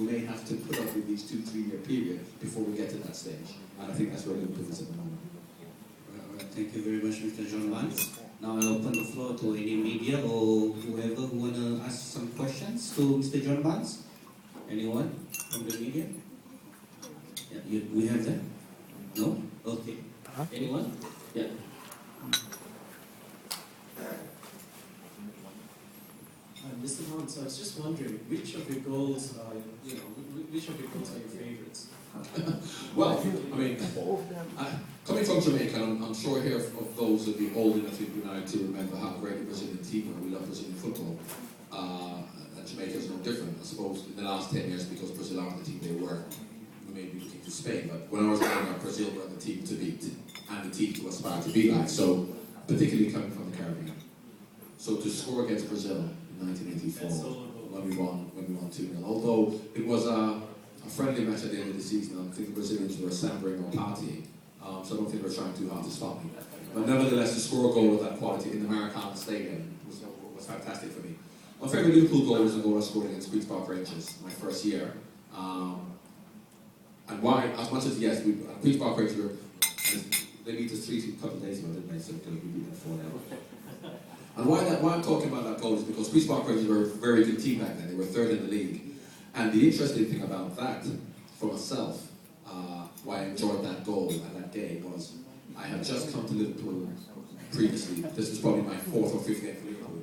we may have to put up with these 2-3 year period before we get to that stage. And I think that's where Liverpool is at the moment. All right, thank you very much, Mr. John Vance. Now I'll open the floor to any media or whoever who want to ask some questions to Mr. John Vance. Anyone from the media? Yeah, we have that? No? Okay. Anyone? Yeah. Mr. Vance, I was just wondering, which of your goals are, which of your goals are your favourites? Well, I mean, coming from Jamaica, I'm sure here of those of you old enough in United to remember how great the Brazilian team were. We love Brazilian football. And Jamaica is no different. I suppose in the last 10 years, because Brazil aren't the team they were, we may be looking to Spain, but when I was growing up, Brazil were the team to beat and the team to aspire to be like. So, particularly coming from the Caribbean. So to score against Brazil in 1984, when we won 2-0, although it was a friendly match at the end of the season, I think the Brazilians were sambering or partying, so I don't think they were trying too hard to stop me. But nevertheless, to score a goal of that quality in the Maracana Stadium was fantastic for me. My favourite Liverpool goal was a goal I scored against Queen's Park Rangers my first year. And why, as much as yes, Queen's Park Rangers they beat us 3-2 a couple of days ago, didn't they? So we beat them 4-0. And why I'm talking about that goal is because Queen's Park Rangers were a very good team back then. They were third in the league. And the interesting thing about that, for myself, why I enjoyed that goal and that game was I had just come to Liverpool previously. This was probably my 4th or 5th game for Liverpool.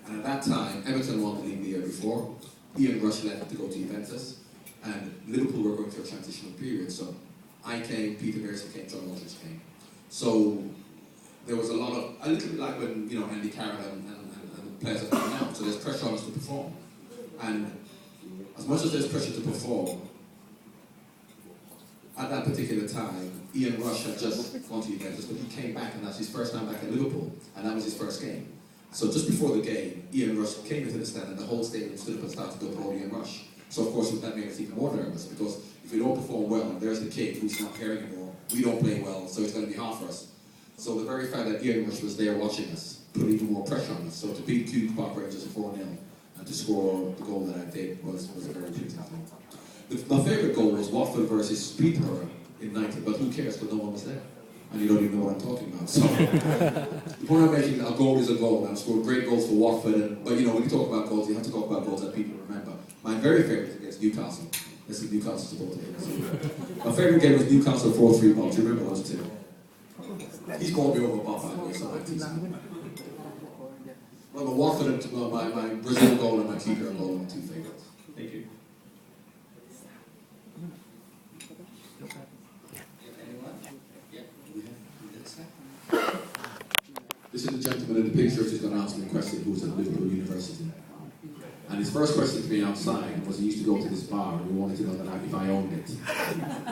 And at that time, Everton won the league the year before. Ian Rush left to go to Juventus. And Liverpool were going through a transitional period. So I came, Peter Pearson came, John Walters came. So there was a little bit like when, Andy Carroll and the players are coming out. So there's pressure on us to perform. And as much as there's pressure to perform, at that particular time, Ian Rush had just gone to Juventus, but he came back, and that's his first time back at Liverpool, and that was his first game. So just before the game, Ian Rush came into the stand, and the whole stadium stood up and started to applaud Ian Rush. So of course that made us even more nervous, because if we don't perform well, and there's the kid who's not here anymore, we don't play well, so it's going to be hard for us. So the very fact that Ian Rush was there watching us put even more pressure on us. So to beat Queen's Park Rangers 4-0, and to score the goal that I did was a very pleasing thing. My favourite goal was Watford versus Peterborough in 90, but who cares, because no one was there. And you don't even know what I'm talking about. So, the point I'm making, a goal is a goal, and I've scored great goals for Watford, but when you talk about goals, you have to talk about goals that people remember. My very favourite is against Newcastle. This is Newcastle supporter here. My favourite game was Newcastle 4-3 ball. Do you remember those two? He's called me over about 5 years, so I tease him. Well, my Watford and my Brazil goal and my keeper goal are my two favourites. Thank you. This is the gentleman in the picture who's going to ask me a question who's at Liverpool University. And his first question to me outside was he used to go to this bar and he wanted to know that if I owned it.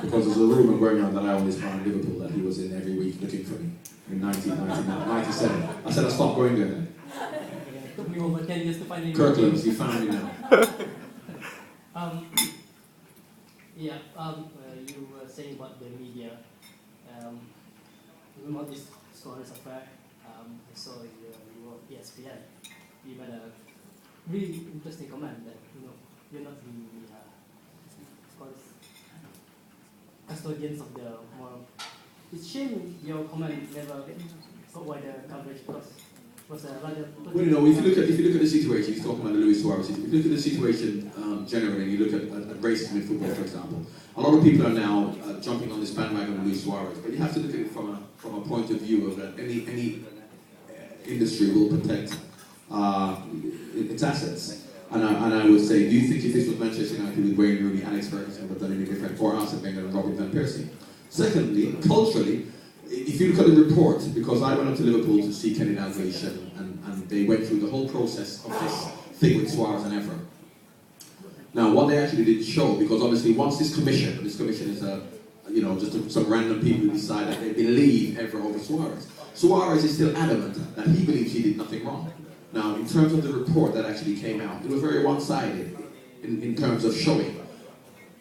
Because there's a rumour going on that I owned this bar in Liverpool that he was in every week looking for me in 1997. I said I stopped going there then. It took me over 10 years to find him. Kirkland, you found me now. You were saying about the media. About this Suarez affair, I saw you were ESPN. You made a really interesting comment that you're not the custodians of the moral. It's shame your comment never got wider coverage because it was a rather. Well, if you look at the situation, he's talking about the Luis Suarez. If you look at the situation generally, and you look at racism in football, for example, a lot of people are now jumping on this bandwagon of Luis Suarez. But you have to look at it from a point of view of that any industry will protect its assets. And I would say, do you think if this was Manchester United with Wayne Rooney, Alex Ferguson would have done any different for Arsene Wenger and Robin van Persie? Secondly, culturally, if you look at the report, because I went up to Liverpool to see Kenny Dalglish and they went through the whole process of this thing with Suarez and Evra. Now, what they actually didn't show, because obviously once this commission is just some random people who decide that they believe Evra over Suarez. Suarez is still adamant that he believes he did nothing wrong. Now, in terms of the report that actually came out, it was very one-sided in terms of showing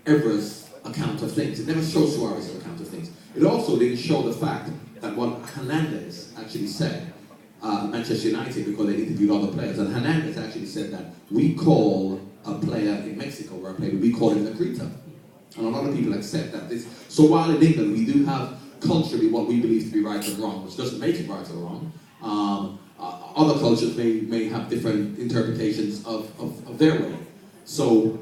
Evra's account of things. It never showed Suarez's account of things. It also didn't show the fact that what Hernandez actually said, Manchester United, because they interviewed other players, and Hernandez actually said that we call a player in Mexico or a player, we call him a Greta. And a lot of people accept that. So while in England we do have culturally what we believe to be right and wrong, which doesn't make it right or wrong, other cultures may have different interpretations of their way. So,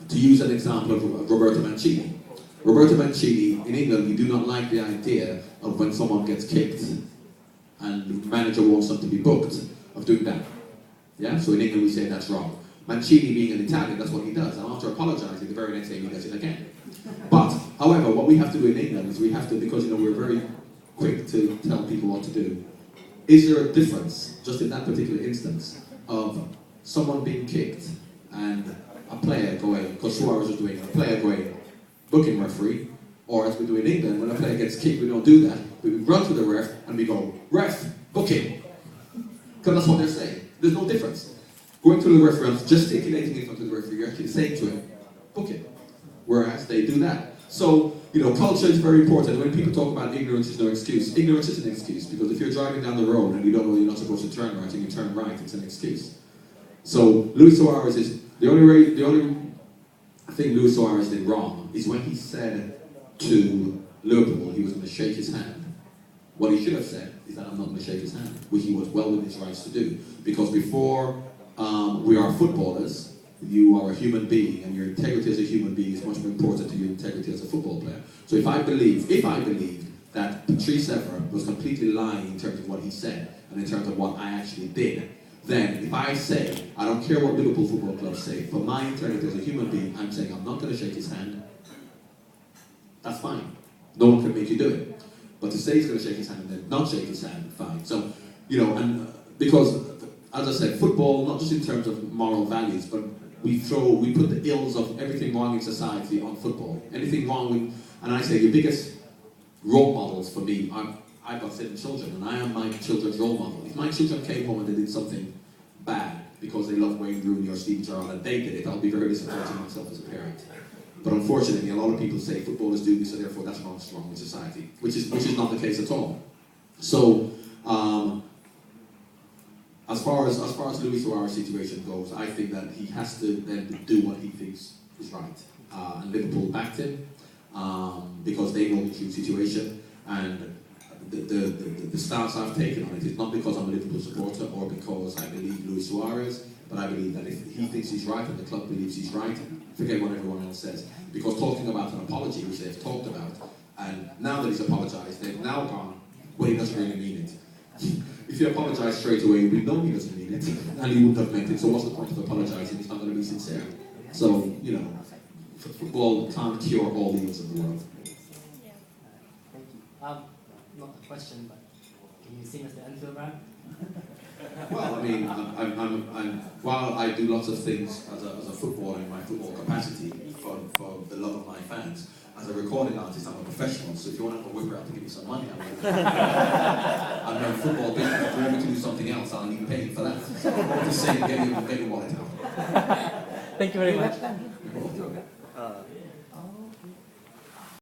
to use an example of Roberto Mancini. Roberto Mancini, in England, we do not like the idea of when someone gets kicked and the manager wants them to be booked, of doing that. Yeah? So in England we say that's wrong. Mancini being an Italian, that's what he does. And after apologising, the very next day he does it again. But, however, what we have to do in England is we have to, because we're very quick to tell people what to do, is there a difference, just in that particular instance, of someone being kicked and a player going, because Suarez is doing, a player going, booking referee, or as we do in England, when a player gets kicked, we don't do that. We run to the ref and we go, ref, book him. Because that's what they're saying. There's no difference. Going to the referee and gesticulating in front of the referee, you're actually saying to him, book him. Whereas they do that. So, culture is very important. When people talk about ignorance is no excuse, ignorance is an excuse, because if you're driving down the road and you don't know you're not supposed to turn right and you turn right, it's an excuse. So, Luis Suarez is, the only thing Luis Suarez did wrong is when he said to Liverpool he was going to shake his hand. What he should have said is that I'm not going to shake his hand, which he was well within his rights to do. Because before we are footballers, you are a human being, and your integrity as a human being is much more important to your integrity as a football player. So if I believe that Patrice Evra was completely lying in terms of what he said, and in terms of what I actually did, then if I say, I don't care what Liverpool Football Club say, for my integrity as a human being, I'm saying I'm not going to shake his hand, that's fine. No one can make you do it. But to say he's going to shake his hand and then not shake his hand, fine. So, because, as I said, football, not just in terms of moral values, but we put the ills of everything wrong in society on football. Anything wrong with, and I say your biggest role models for me, I've got 7 children, and I am my children's role model. If my children came home and they did something bad because they love Wayne Rooney or Steve Gerrard and they did it, I'll be very disappointed myself as a parent. But unfortunately, a lot of people say footballers do this, so therefore that's wrong in society, which is not the case at all. So, as far as Luis Suarez's situation goes, I think that he has to then do what he thinks is right. And Liverpool backed him because they know the true situation. And the stance I've taken on it is not because I'm a Liverpool supporter or because I believe Luis Suarez, but I believe that if he thinks he's right and the club believes he's right, forget what everyone else says. Because talking about an apology, which they've talked about, and now that he's apologised, they've now gone, well, he doesn't really mean it. If you apologise straight away, we know he doesn't mean it, and he wouldn't have meant it, so what's the point of apologising? He's not going to be sincere. So, football can't cure all the ills of the world. Thank you. Not a question, but can you sing us the Anfield rap? Well, I mean, while I do lots of things as a footballer in my football capacity for the love of my fans, as a recording artist, I'm a professional, so if you want to have a whipper out to give me some money, I'm in football business. If you want me to do something else, I'll need paying for that. So I'm just saying, get your wallet out. Thank you very much.